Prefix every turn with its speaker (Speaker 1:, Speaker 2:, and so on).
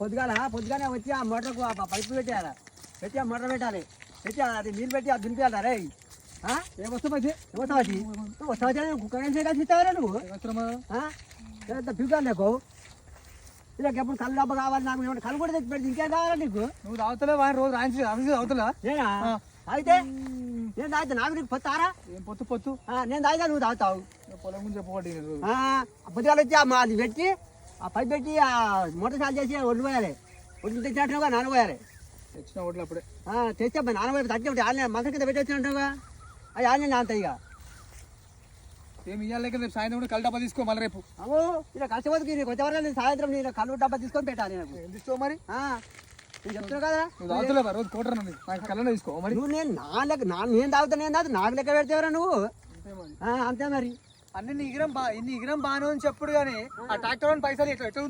Speaker 1: పొద్దుగానే వచ్చి ఆ మోటార్కు ఆ పైపు పెట్టేయాలి, పెట్టి ఆ మోటార్ పెట్టాలి, పెట్టి అది నీళ్ళు పెట్టి అది దింపేయాలి. రే వస్తావా కుక్కగా ఇస్తావరా నువ్వు పిలుతాను నీకు. ఇలా ఎప్పుడు కళ్ళు డబ్బా కావాలి నాకు, ఏమన్నా కళ్ళు కూడా తెచ్చి పెడితే ఇంకేం కావాలా నీకు?
Speaker 2: నువ్వు తాగుతలేవా రోజు రాయించి అవుతున్నా?
Speaker 1: నేనా అయితే నేను తాగితే నాకు నీకు పొత్తారా?
Speaker 2: ఏం పొత్తు
Speaker 1: నేను తాగితే నువ్వు తాగుతావు.
Speaker 2: పొలం గురించి చెప్పబట్టి
Speaker 1: పొద్దుగాల వచ్చి అది పెట్టి ఆ పైపు పెట్టి ఆ మోటార్ చాలు చేసి ఒడ్లు పోయాలి, ఒడ్లు తెచ్చినట్టుగా నానబోయాలి.
Speaker 2: తెచ్చిన ఓట్లు అప్పుడే
Speaker 1: తెచ్చా నానబోయి తగ్గి ఆన్లైన్ మంత్రం కింద పెట్టి వచ్చినట్టుగా అది ఆన్లైన్ అంత ఇక
Speaker 2: ఏమి ఇవ్వాలి. రేపు సాయంత్రం కూడా కళ్ళు డబ్బా తీసుకో మళ్ళీ రేపు.
Speaker 1: అవు ఇలా కష్టపడికి నీకు వచ్చేవరకు నేను సాయంత్రం నేను కళ్ళు డబ్బా తీసుకొని పెట్టాలి. నాకు
Speaker 2: ఏం తీసుకో మరి?
Speaker 1: నేను చెప్తున్నా కదా
Speaker 2: నువ్వు తాగుతలేవా రోజు కోటర్ నాకు కళ్ళనే తీసుకో మరి.
Speaker 1: నువ్వు నేను నేను తాగుతా, నేను తాగుతా నాకు లెక్క పెడితేవరా నువ్వు? అంతే మరి
Speaker 2: అన్ని నీ ఇగిరం బాగానే అని చెప్పుడు కానీ ఆ ట్రాక్టర్ పైసలు ఎట్లా